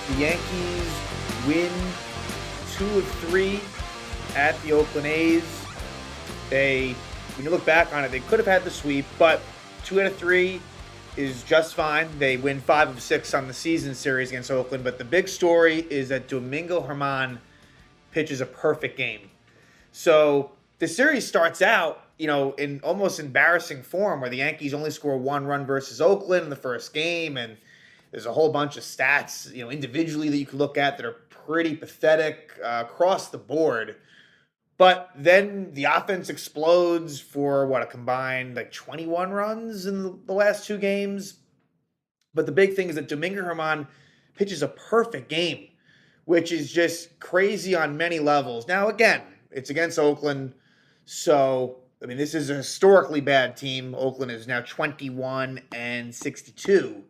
The Yankees win 2 of 3 at the Oakland A's. When you look back on it, they could have had the sweep, but 2 out of 3 is just fine. They win 5 of 6 on the season series against Oakland, but the big story is that Domingo Germán pitches a perfect game. So the series starts out, in almost embarrassing form where the Yankees only score 1 run versus Oakland in the first game, and there's a whole bunch of stats, individually that you can look at that are pretty pathetic across the board. But then the offense explodes for a combined 21 runs in the last 2 games. But the big thing is that Domingo Germán pitches a perfect game, which is just crazy on many levels. Now, again, it's against Oakland, so this is a historically bad team. Oakland is now 21-62.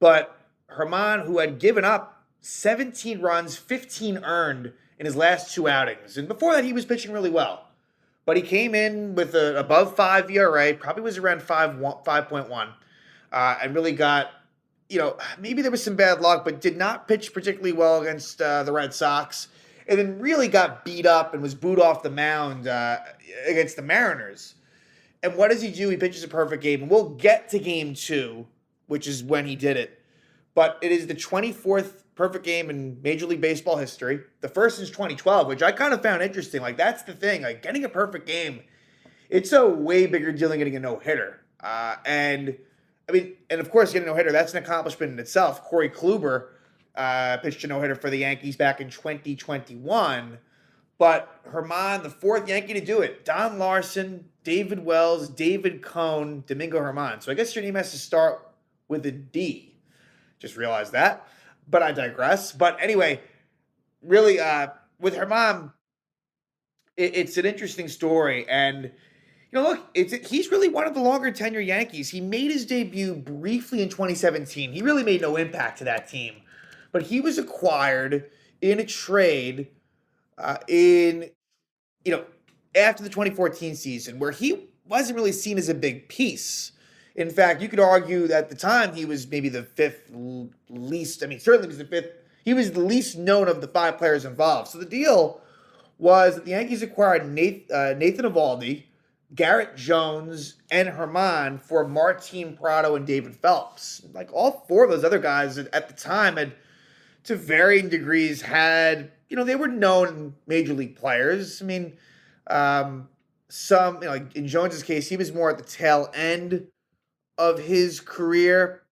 But Germán, who had given up 17 runs, 15 earned in his last 2 outings. And before that, he was pitching really well. But he came in with an above 5 ERA, probably was around 5.1, and really got, maybe there was some bad luck, but did not pitch particularly well against the Red Sox. And then really got beat up and was booed off the mound against the Mariners. And what does he do? He pitches a perfect game. And we'll get to game 2, which is when he did it. But it is the 24th perfect game in Major League Baseball history. The first since 2012, which I kind of found interesting. That's the thing. Getting a perfect game, it's a way bigger deal than getting a no-hitter. And of course, getting a no-hitter, that's an accomplishment in itself. Corey Kluber pitched a no-hitter for the Yankees back in 2021. But Germán, the 4th Yankee to do it. Don Larson, David Wells, David Cohn, Domingo Germán. So I guess your name has to start with a D. Just realized that. But I digress. But anyway, really, with Germán, it's an interesting story. And, look, he's really one of the longer tenure Yankees. He made his debut briefly in 2017. He really made no impact to that team. But he was acquired in a trade after the 2014 season, where he wasn't really seen as a big piece. In fact, you could argue that at the time he was maybe the 5th least. Certainly he was the 5th. He was the least known of the 5 players involved. So the deal was that the Yankees acquired Nathan Eovaldi, Garrett Jones, and Germán for Martin Prado and David Phelps. All 4 of those other guys at the time had, to varying degrees, had, they were known major league players. Some, in Jones's case, he was more at the tail end of his career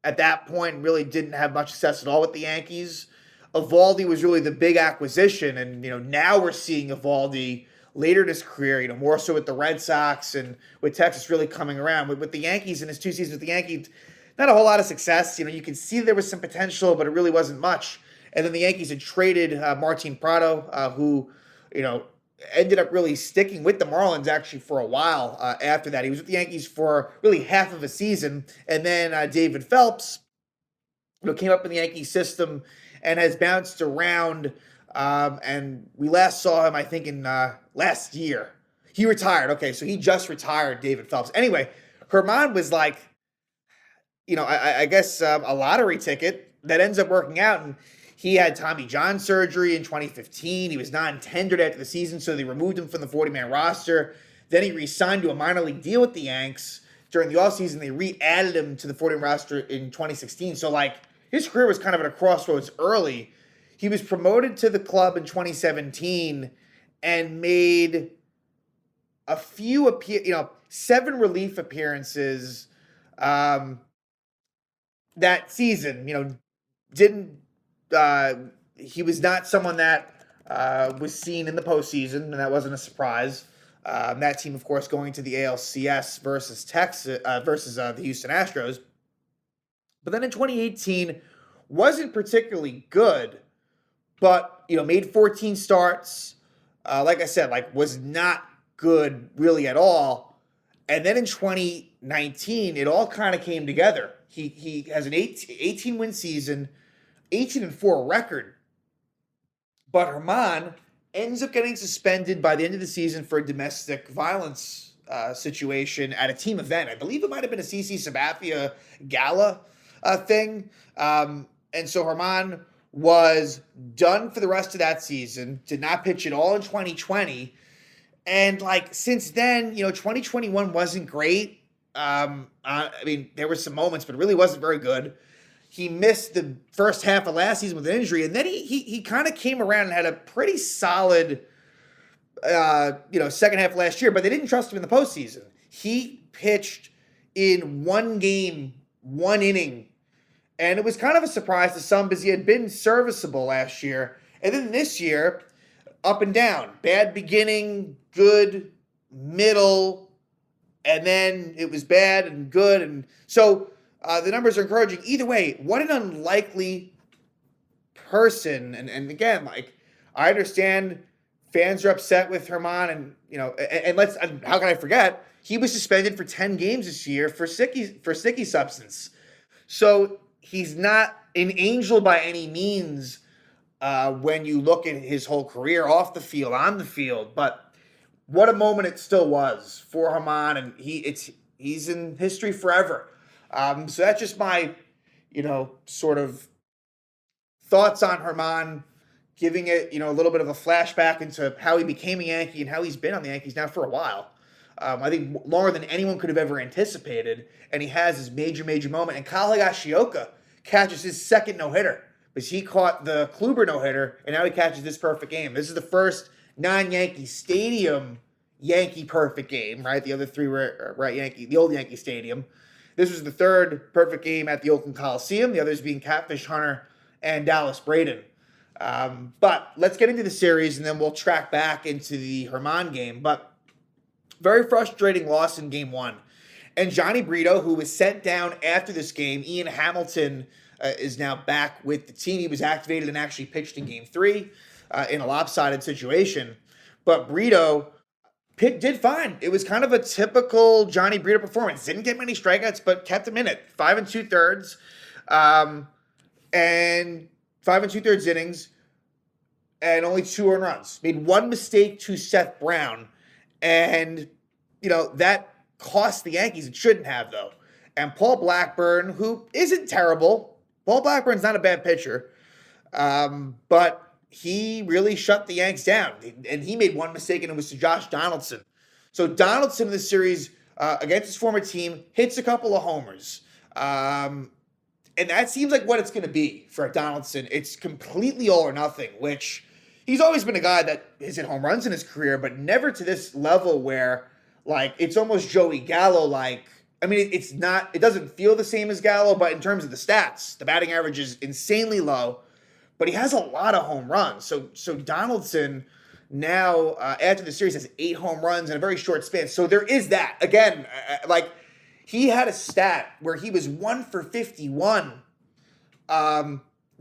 at that point, really didn't have much success at all with the Yankees. Eovaldi was really the big acquisition, and now we're seeing Eovaldi later in his career, more so with the Red Sox and with Texas really coming around. With the Yankees in his 2 seasons with the Yankees, not a whole lot of success. You can see there was some potential, but it really wasn't much. And then the Yankees had traded Martin Prado, who, ended up really sticking with the Marlins actually for a while after that. He was with the Yankees for really half of a season. And then David Phelps, came up in the Yankee system and has bounced around. And we last saw him, I think, in last year. He retired. Okay, so he just retired, David Phelps. Anyway, Germán was I guess a lottery ticket that ends up working out. And he had Tommy John surgery in 2015. He was non-tendered after the season, so they removed him from the 40-man roster. Then he re-signed to a minor league deal with the Yanks. During the offseason, they re-added him to the 40-man roster in 2016. So, his career was kind of at a crossroads early. He was promoted to the club in 2017 and made a few 7 relief appearances that season. He was not someone that was seen in the postseason, and that wasn't a surprise. That team, of course, going to the ALCS versus Texas versus the Houston Astros. But then in 2018, wasn't particularly good, but made 14 starts. Like I said, was not good really at all. And then in 2019, it all kind of came together. He has an 18-win season, 18-4 record. But Germán ends up getting suspended by the end of the season for a domestic violence situation at a team event. I believe it might have been a CC Sabathia gala thing. And so Germán was done for the rest of that season, did not pitch at all in 2020. And like since then, 2021 wasn't great. I mean, there were some moments, but it really wasn't very good. He missed the first half of last season with an injury, and then he kind of came around and had a pretty solid, second half of last year. But they didn't trust him in the postseason. He pitched in one game, one inning, and it was kind of a surprise to some because he had been serviceable last year, and then this year, up and down, bad beginning, good, middle, and then it was bad and good, and so. The numbers are encouraging. Either way, what an unlikely person. And again, like, I understand fans are upset with Germán, and how can I forget? He was suspended for 10 games this year for sticky substance. So he's not an angel by any means when you look at his whole career off the field, on the field. But what a moment it still was for Germán, and he's in history forever. So that's just my, sort of thoughts on Germán, giving it, a little bit of a flashback into how he became a Yankee and how he's been on the Yankees now for a while. I think longer than anyone could have ever anticipated. And he has his major, major moment. And Kyle Higashioka catches his second no-hitter because he caught the Kluber no-hitter, and now he catches this perfect game. This is the first non-Yankee Stadium Yankee perfect game, right? The other three were the old Yankee Stadium. This was the third perfect game at the Oakland Coliseum, the others being Catfish Hunter and Dallas Braden. But let's get into the series, and then we'll track back into the Germán game. But very frustrating loss in Game 1. And Johnny Brito, who was sent down after this game, Ian Hamilton is now back with the team. He was activated and actually pitched in Game 3 in a lopsided situation. But Brito did fine. It was kind of a typical Johnny Brito performance. Didn't get many strikeouts, but kept him in it. 5 2/3, and 5 2/3 innings, and only 2 earned runs. Made one mistake to Seth Brown, and that cost the Yankees. It shouldn't have, though. And Paul Blackburn, who isn't terrible. Paul Blackburn's not a bad pitcher, but he really shut the Yanks down, and he made one mistake, and it was to Josh Donaldson. So Donaldson in this series against his former team hits a couple of homers, and that seems like what it's going to be for Donaldson. It's completely all or nothing, which he's always been a guy that has hit home runs in his career, but never to this level where, like, it's almost Joey Gallo-like. I mean, it's not. It doesn't feel the same as Gallo, but in terms of the stats, the batting average is insanely low. But he has a lot of home runs. So Donaldson now, after the series, has 8 home runs in a very short span. So there is that. Again, he had a stat where he was 1 for 51,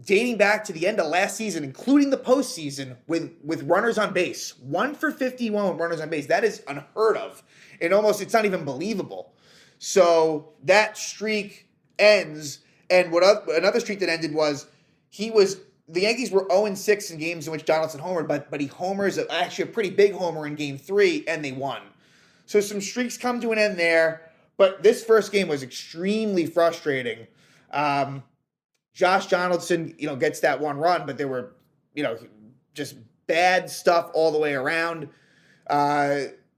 dating back to the end of last season, including the postseason, with runners on base. 1 for 51 with runners on base. That is unheard of. It's not even believable. So that streak ends, and another streak that ended was the Yankees were 0-6 in games in which Donaldson homered, but he homers actually a pretty big homer in Game 3, and they won. So some streaks come to an end there, but this first game was extremely frustrating. Josh Donaldson, gets that one run, but there were, just bad stuff all the way around.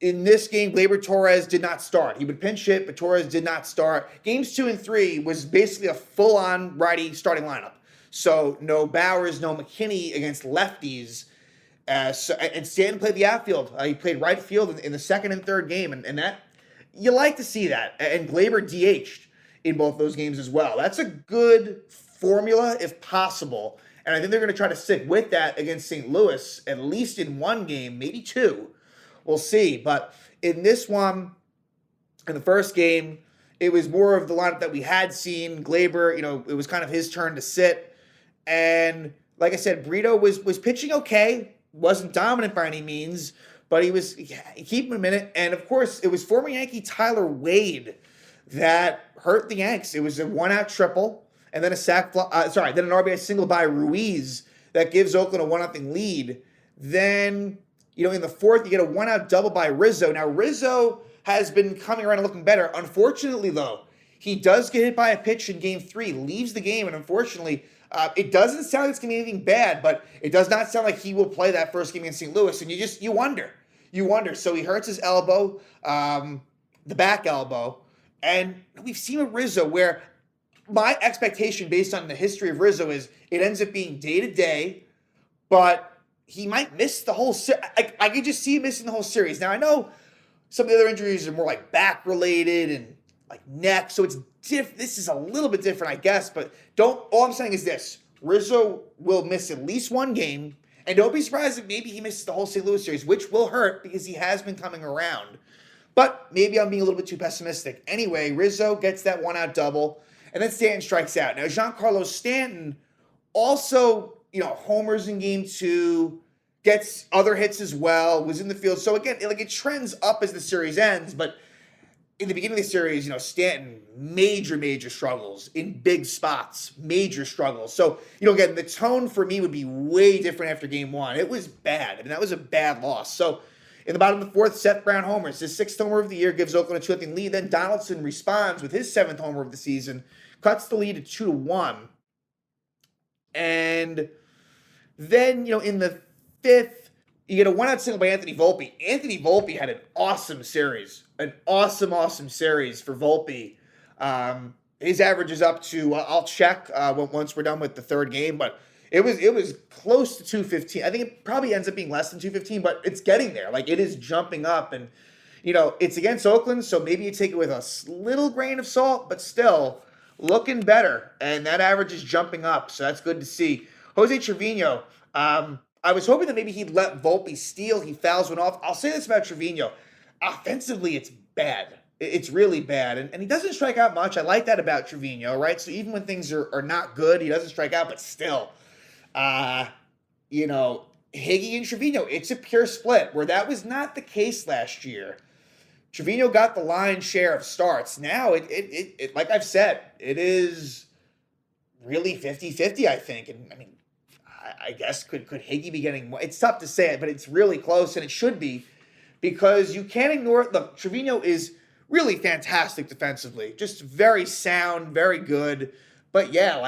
In this game, Gleyber Torres did not start. He would pinch hit, but Torres did not start. Games 2 and 3 was basically a full-on righty starting lineup. So no Bowers, no McKinney against lefties. And Stanton played the outfield. He played right field in the second and third game. And that, you like to see that. And Gleyber DH'd in both those games as well. That's a good formula if possible. And I think they're going to try to stick with that against St. Louis, at least in one game, maybe 2. We'll see. But in this one, in the first game, it was more of the lineup that we had seen. Gleyber, it was kind of his turn to sit. And like I said, Brito was pitching okay. Wasn't dominant by any means, but he was keeping him in it. And of course, it was former Yankee Tyler Wade that hurt the Yanks. It was a 1-out triple, and then then an RBI single by Ruiz that gives Oakland a 1-0 lead. Then, in the fourth, you get a 1-out double by Rizzo. Now, Rizzo has been coming around and looking better. Unfortunately, though, He does get hit by a pitch in game 3, leaves the game, and unfortunately, it doesn't sound like it's going to be anything bad, but it does not sound like he will play that first game against St. Louis, and you wonder. You wonder. So he hurts his elbow, the back elbow, and we've seen with Rizzo where my expectation based on the history of Rizzo is it ends up being day-to-day, but he might miss the whole series. I could just see him missing the whole series. Now, I know some of the other injuries are more like back-related and like neck, so it's this is a little bit different, I guess, but all I'm saying is this. Rizzo will miss at least one game, and don't be surprised if maybe he misses the whole St. Louis series, which will hurt because he has been coming around. But maybe I'm being a little bit too pessimistic. Anyway, Rizzo gets that one-out double, and then Stanton strikes out. Now, Giancarlo Stanton also, homers in game 2, gets other hits as well, was in the field. So again, it trends up as the series ends, but in the beginning of the series, Stanton, major struggles in big spots, major struggles. So, again, the tone for me would be way different after game 1. It was bad. I mean, that was a bad loss. So, in the bottom of the 4th, Seth Brown homers. His 6th homer of the year gives Oakland a 2-0 lead. Then Donaldson responds with his 7th homer of the season, cuts the lead to 2-1. And then, in the 5th, you get a one-out single by Anthony Volpe. Anthony Volpe had an awesome series. An awesome series for Volpe. His average is up to, I'll check once we're done with the 3rd game, but it was close to 215. I think it probably ends up being less than 215, but it's getting there. Like, it is jumping up, and, it's against Oakland, so maybe you take it with a little grain of salt, but still looking better, and that average is jumping up, so that's good to see. Jose Trevino, I was hoping that maybe he'd let Volpe steal. He fouls one off. I'll say this about Trevino. Offensively, it's bad. It's really bad. And he doesn't strike out much. I like that about Trevino, right? So even when things are not good, he doesn't strike out. But still, Higgy and Trevino, it's a pure split, where that was not the case last year. Trevino got the lion's share of starts. Now, it like I've said, it is really 50-50, I think. And, I mean, I guess could Higgy be getting more? It's tough to say it, but it's really close, and it should be, because you can't ignore it. Look, Trevino is really fantastic defensively, just very sound, very good. But yeah,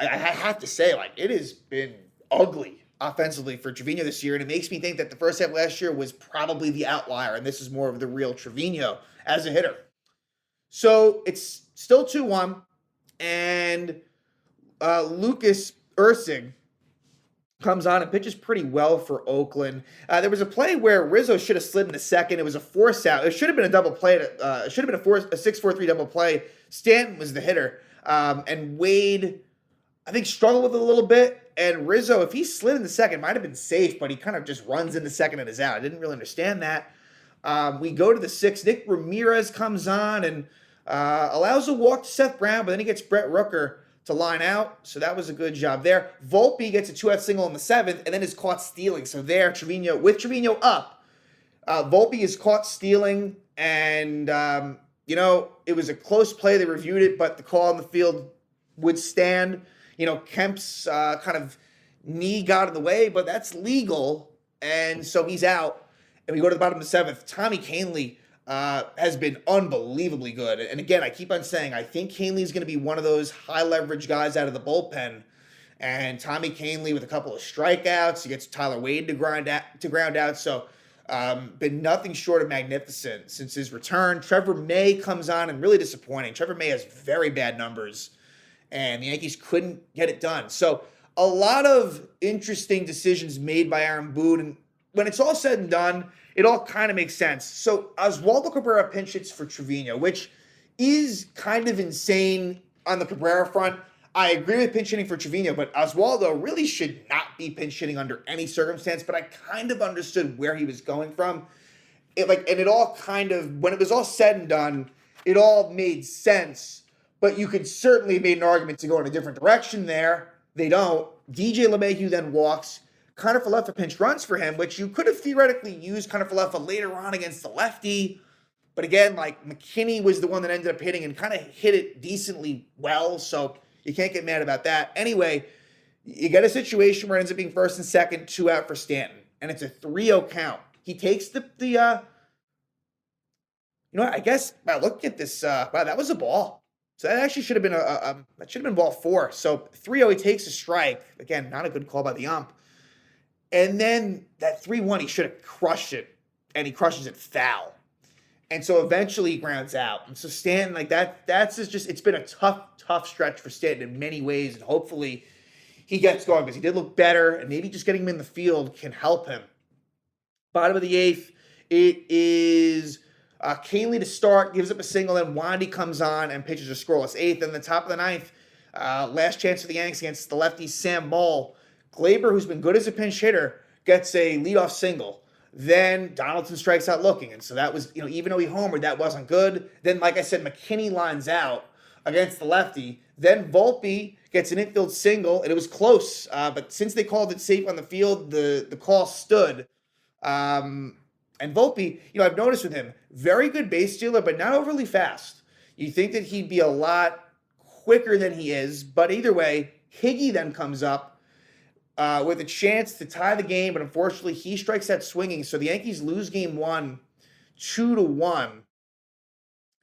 I have to say, it has been ugly offensively for Trevino this year, and it makes me think that the first half last year was probably the outlier, and this is more of the real Trevino as a hitter. So it's still 2-1, and Lucas Erceg comes on and pitches pretty well for Oakland. There was a play where Rizzo should have slid in the second. It was a force out. It should have been a double play. It should have been a 6-4-3 double play. Stanton was the hitter. And Wade, I think, struggled with it a little bit. And Rizzo, if he slid in the second, might have been safe, but he kind of just runs in the second and is out. I didn't really understand that. We go to the 6th. Nick Ramirez comes on and allows a walk to Seth Brown, but then he gets Brett Rooker to line out, so that was a good job there. Volpe gets a 2-out single in the 7th, and then is caught stealing. So there, with Trevino up, Volpe is caught stealing, and, it was a close play. They reviewed it, but the call on the field would stand. Kemp's kind of knee got in the way, but that's legal, and so he's out. And we go to the bottom of the 7th. Tommy Kahnle has been unbelievably good. And again, I keep on saying, I think Kahnle is going to be one of those high leverage guys out of the bullpen. And Tommy Kahnle with a couple of strikeouts, he gets Tyler Wade to ground out. So been nothing short of magnificent since his return. Trevor May comes on and really disappointing. Trevor May has very bad numbers, and the Yankees couldn't get it done. So a lot of interesting decisions made by Aaron Boone. And when it's all said and done, it all kind of makes sense. So Oswaldo Cabrera pinch hits for Trevino, which is kind of insane on the Cabrera front. I agree with pinch hitting for Trevino, but Oswaldo really should not be pinch hitting under any circumstance, but I kind of understood where he was going from. And it all kind of, when it was all said and done, it all made sense, but you could certainly have made an argument to go in a different direction there. They don't. DJ LeMahieu then walks. Connor Falefa pinch runs for him, which you could have theoretically used Connor Falefa later on against the lefty. But again, McKinney was the one that ended up hitting and kind of hit it decently well, so you can't get mad about that. Anyway, you get a situation where it ends up being first and second, 2 out for Stanton, and it's a 3-0 count. He takes I guess, wow, look at this. Wow, that was a ball. So that actually should have been that should have been ball 4. So 3-0, he takes a strike. Again, not a good call by the ump. And then that 3-1, he should have crushed it, and he crushes it foul. And so eventually he grounds out. And so Stanton, like that's just, it's been a tough stretch for Stanton in many ways. And hopefully he gets going because he did look better, and maybe just getting him in the field can help him. Bottom of the 8th, it is Canely to start, gives up a single, then Wandy comes on and pitches a scoreless 8th. And the top of the 9th, last chance for the Yanks against the lefty Sam Moll. Glaber, who's been good as a pinch hitter, gets a leadoff single. Then Donaldson strikes out looking. And so that was, even though he homered, that wasn't good. Then, like I said, McKinney lines out against the lefty. Then Volpe gets an infield single, and it was close. But since they called it safe on the field, the call stood. And Volpe, I've noticed with him, very good base stealer, but not overly fast. You think that he'd be a lot quicker than he is. But either way, Higgy then comes up with a chance to tie the game, but unfortunately he strikes out swinging. So the Yankees lose game 1, 2-1.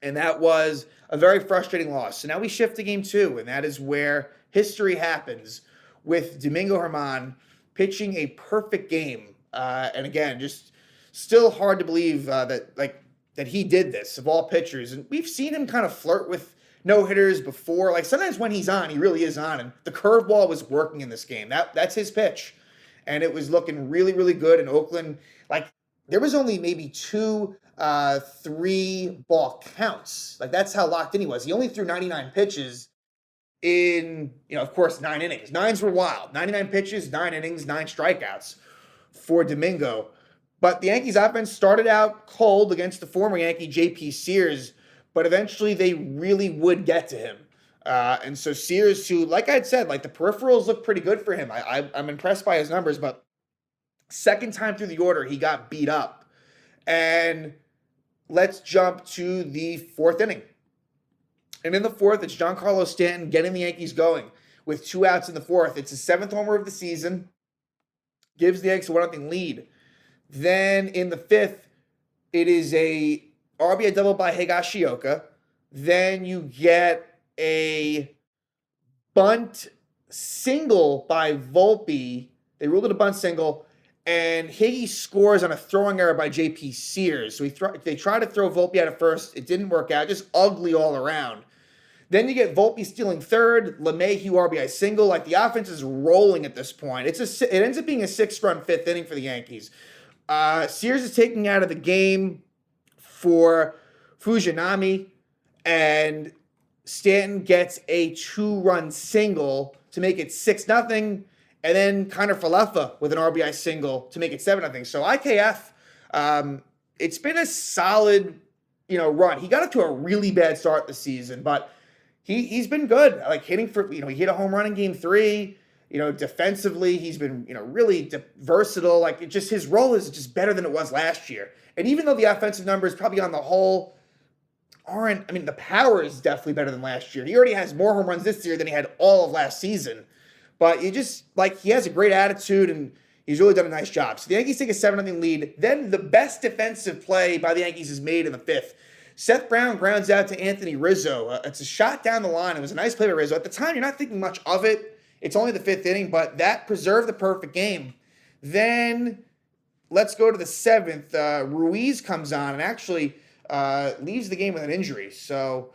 And that was a very frustrating loss. So now we shift to game 2, and that is where history happens with Domingo Germán pitching a perfect game. And again, just still hard to believe that he did this of all pitchers. And we've seen him kind of flirt with no-hitters before. Like sometimes when he's on, he really is on. And the curveball was working in this game. That's his pitch. And it was looking really, really good in Oakland. Like there was only maybe 2 3-ball counts. Like that's how locked in he was. He only threw 99 pitches in, of course, 9 innings. 9s were wild. 99 pitches, 9 innings, 9 strikeouts for Domingo. But the Yankees offense started out cold against the former Yankee J.P. Sears, but eventually they really would get to him. And so Sears, who, like I had said, like the peripherals look pretty good for him. I'm impressed by his numbers, but second time through the order, he got beat up. And let's jump to the 4th inning. And in the 4th, it's Giancarlo Stanton getting the Yankees going with 2 outs in the 4th. It's his 7th homer of the season. Gives the Yankees a 1-0 lead. Then in the 5th, it is a RBI double by Higashioka. Then you get a bunt single by Volpe. They ruled it a bunt single. And Higgy scores on a throwing error by J.P. Sears. So they tried to throw Volpe out at first. It didn't work out. Just ugly all around. Then you get Volpe stealing third. LeMahieu RBI single. Like the offense is rolling at this point. It ends up being a 6-run 5th inning for the Yankees. Sears is taken out of the game for Fujinami. And Stanton gets a 2-run single to make it 6-0. And then Connor Falefa with an RBI single to make it 7-0. So IKF, it's been a solid, run. He got up to a really bad start this season, but he's been good. Like hitting for, he hit a home run in game 3. Defensively, he's been, really versatile. Like his role is just better than it was last year. And even though the offensive numbers probably on the whole the power is definitely better than last year. He already has more home runs this year than he had all of last season. But he has a great attitude, and he's really done a nice job. So the Yankees take a 7-0 lead. Then the best defensive play by the Yankees is made in the 5th. Seth Brown grounds out to Anthony Rizzo. It's a shot down the line. It was a nice play by Rizzo. At the time, you're not thinking much of it. It's only the 5th inning, but that preserved the perfect game. Then let's go to the 7th. Ruiz comes on and actually leaves the game with an injury. So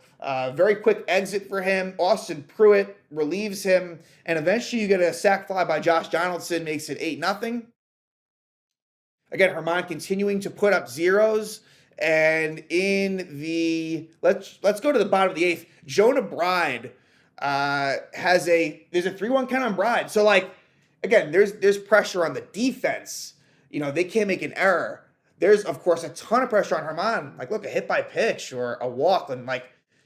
very quick exit for him. Austin Pruitt relieves him. And eventually you get a sac fly by Josh Donaldson, makes it 8-0. Again, Germán continuing to put up zeros. And in the, let's go to the bottom of the 8th. Jonah Bride there's a 3-1 count on Bride. So again, there's pressure on the defense. They can't make an error. There's, of course, a ton of pressure on Germán. Look, a hit by pitch or a walk. And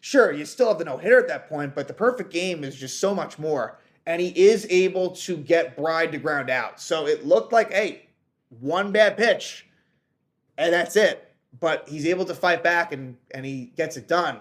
sure, you still have the no-hitter at that point, but the perfect game is just so much more. And he is able to get Bride to ground out. So it looked like, hey, one bad pitch, and that's it. But he's able to fight back, and he gets it done.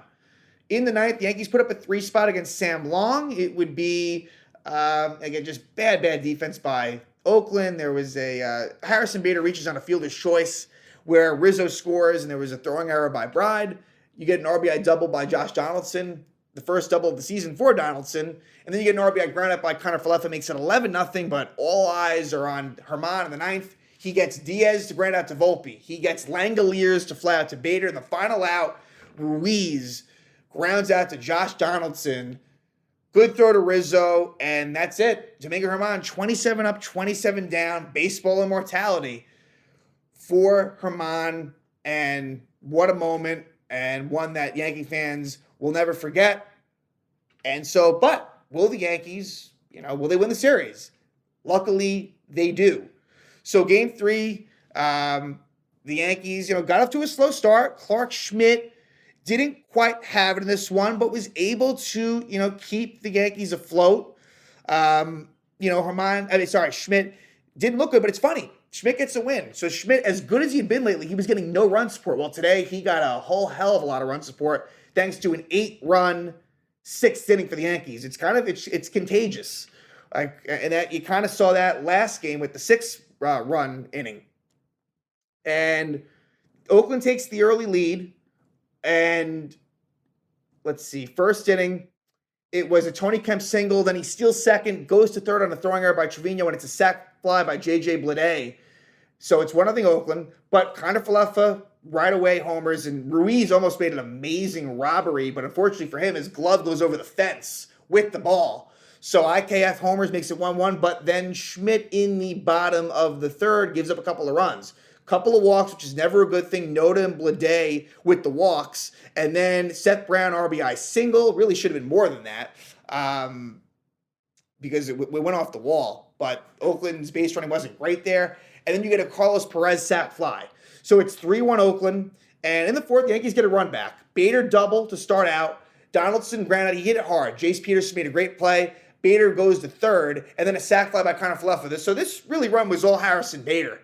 In the 9th, the Yankees put up a 3 spot against Sam Long. It would be, again, just bad defense by Oakland. There was a Harrison Bader reaches on a fielder's choice where Rizzo scores, and there was a throwing error by Bride. You get an RBI double by Josh Donaldson. the first double of the season for Donaldson. And then you get an RBI ground out by Connor Falefa, makes it 11-0, but all eyes are on Germán in the ninth. He gets Diaz to ground out to Volpe. He gets Langoliers to fly out to Bader. In the final out, Ruiz grounds out to Josh Donaldson. Good throw to Rizzo, and that's it. Domingo Germán, 27 up, 27 down, baseball immortality for Germán, and what a moment, and one that Yankee fans will never forget. And so, but will the Yankees, will they win the series? Luckily, they do. So game 3, the Yankees, got off to a slow start. Clark Schmidt didn't quite have it in this one, but was able to, keep the Yankees afloat. Schmidt didn't look good, but it's funny. Schmidt gets a win. So Schmidt, as good as he'd been lately, he was getting no run support. Well, today he got a whole hell of a lot of run support thanks to an 8-run 6th inning for the Yankees. It's contagious. And that you kind of saw that last game with the 6-run inning. And Oakland takes the early lead. And let's see, first inning, it was a Tony Kemp single. Then he steals second, goes to third on a throwing error by Trevino, and it's a sac fly by J.J. Bleday. So it's 1-0 Oakland. But Connor Falefa right away homers, and Ruiz almost made an amazing robbery. But unfortunately for him, his glove goes over the fence with the ball. So IKF homers, makes it 1-1. But then Schmidt in the bottom of the third gives up a couple of runs. Couple of walks, which is never a good thing. Noda and Bleday with the walks. And then Seth Brown RBI single. Really should have been more than that because it went off the wall. But Oakland's base running wasn't great there. And then you get a Carlos Perez sac fly. So it's 3-1 Oakland. And in the fourth, the Yankees get a run back. Bader double to start out. Donaldson grounded. He hit it hard. Jace Peterson made a great play. Bader goes to third. And then a sac fly by Connor Falefa. So this really run was all Harrison Bader.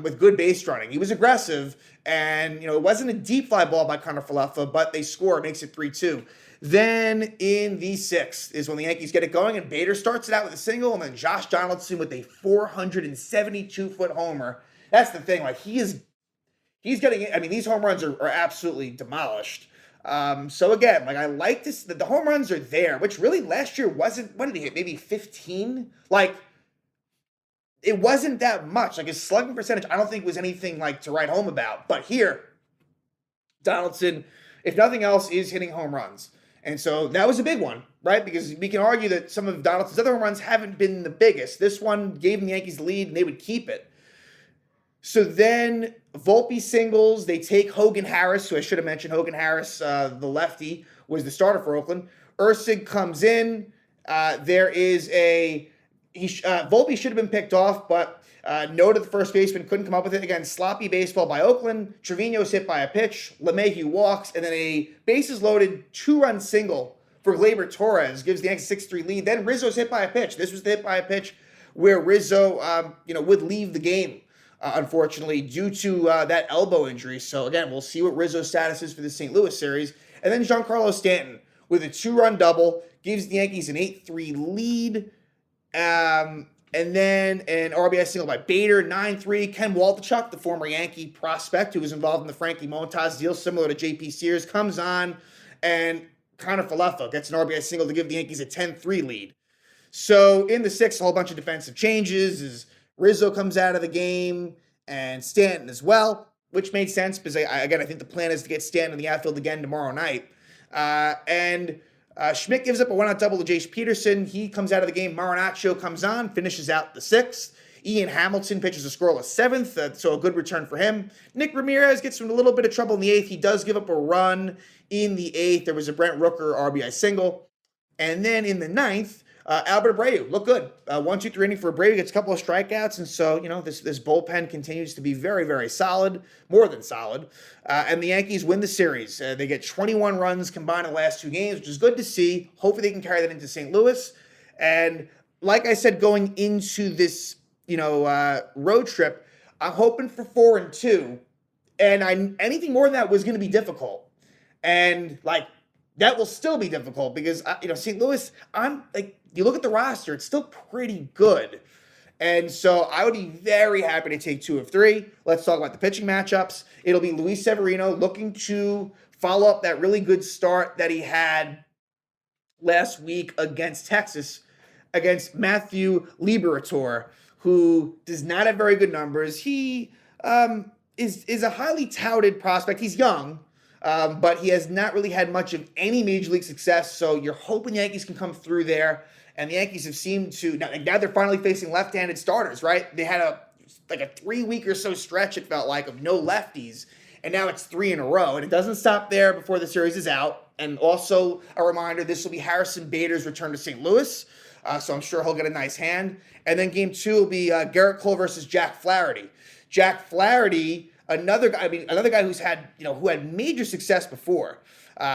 With good base running. He was aggressive, and it wasn't a deep fly ball by Connor Falefa, but they score. It makes it 3-2. Then in the 6th is when the Yankees get it going, and Bader starts it out with a single, and then Josh Donaldson with a 472-foot homer. That's the thing. He's getting. I mean, these home runs are absolutely demolished. So again, I like this. The home runs are there, which really last year wasn't. What did he hit? Maybe 15. It wasn't that much. His slugging percentage, I don't think was anything to write home about. But here, Donaldson, if nothing else, is hitting home runs. And so that was a big one, right? Because we can argue that some of Donaldson's other home runs haven't been the biggest. This one gave the Yankees the lead, and they would keep it. So then Volpe singles. They take Hogan Harris, who I should have mentioned. Hogan Harris, the lefty, was the starter for Oakland. Ursig comes in. There is a... Volpe should have been picked off, but Noda, the first baseman, couldn't come up with it. Again, sloppy baseball by Oakland. Trevino's hit by a pitch. LeMahieu walks, and then a bases-loaded 2-run single for Gleyber Torres gives the Yankees 6-3 lead. Then Rizzo's hit by a pitch. This was the hit by a pitch where Rizzo, would leave the game, unfortunately, due to that elbow injury. So, again, we'll see what Rizzo's status is for the St. Louis series. And then Giancarlo Stanton with a 2-run double gives the Yankees an 8-3 lead. And then an RBI single by Bader, 9-3. Ken Waldichuk, the former Yankee prospect who was involved in the Frankie Montas deal, similar to J.P. Sears, comes on, and Connor Falefa gets an RBI single to give the Yankees a 10-3 lead. So in the 6th, a whole bunch of defensive changes as Rizzo comes out of the game and Stanton as well, which made sense because, I think the plan is to get Stanton in the outfield again tomorrow night. Schmidt gives up a 1-out double to Jace Peterson. He comes out of the game. Marinaccio comes on, finishes out the 6th. Ian Hamilton pitches a scoreless 7th, so a good return for him. Nick Ramirez gets in a little bit of trouble in the 8th. He does give up a run in the 8th. There was a Brent Rooker RBI single. And then in the 9th, Albert Abreu looked good. 1-2-3 inning for Abreu. Gets a couple of strikeouts. And so, this bullpen continues to be very, very solid, more than solid. And the Yankees win the series. They get 21 runs combined in the last 2 games, which is good to see. Hopefully they can carry that into St. Louis. And like I said, going into this, road trip, I'm hoping for 4-2. And anything more than that was going to be difficult. And, that will still be difficult because, St. Louis, you look at the roster, it's still pretty good. And so I would be very happy to take 2 of 3. Let's talk about the pitching matchups. It'll be Luis Severino looking to follow up that really good start that he had last week against Texas, against Matthew Liberatore, who does not have very good numbers. He is a highly touted prospect. He's young, but he has not really had much of any major league success. So you're hoping the Yankees can come through there. And the Yankees have seemed to now they're finally facing left-handed starters, right? They had a 3-week or so stretch, it felt like, of no lefties, and now it's 3 in a row. And it doesn't stop there before the series is out. And also a reminder, this will be Harrison Bader's return to St. Louis, so I'm sure he'll get a nice hand. And then game 2 will be Garrett Cole versus Jack Flaherty. Jack Flaherty, another guy who's had who had major success before.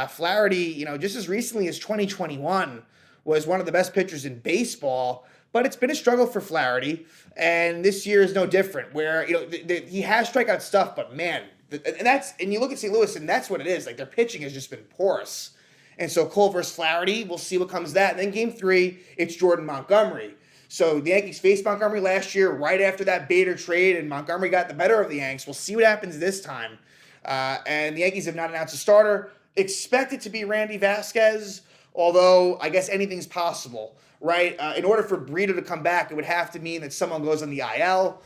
Flaherty, just as recently as 2021, was one of the best pitchers in baseball, but it's been a struggle for Flaherty, and this year is no different. Where he has strikeout stuff, but man, and you look at St. Louis, and that's what it is. Like, their pitching has just been porous, and so Cole versus Flaherty, we'll see what comes of that. And then game 3, it's Jordan Montgomery. So the Yankees faced Montgomery last year, right after that Bader trade, and Montgomery got the better of the Yanks. We'll see what happens this time. And the Yankees have not announced a starter. Expect it to be Randy Vasquez. Although, I guess anything's possible, right? In order for Brito to come back, it would have to mean that someone goes on the IL.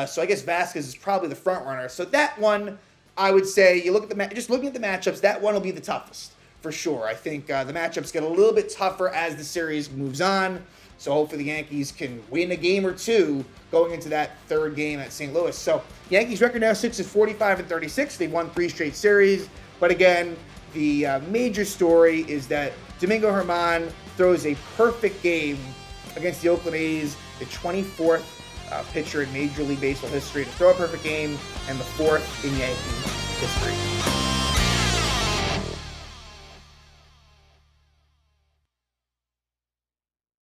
So I guess Vasquez is probably the front runner. So that one, I would say, you look at just looking at the matchups, that one will be the toughest for sure. I think the matchups get a little bit tougher as the series moves on. So hopefully the Yankees can win a game or two going into that third game at St. Louis. So Yankees record now 6-45-36. They've won 3 straight series. But again, the major story is that Domingo Germán throws a perfect game against the Oakland A's, the 24th pitcher in Major League Baseball history to throw a perfect game, and the 4th in Yankee history.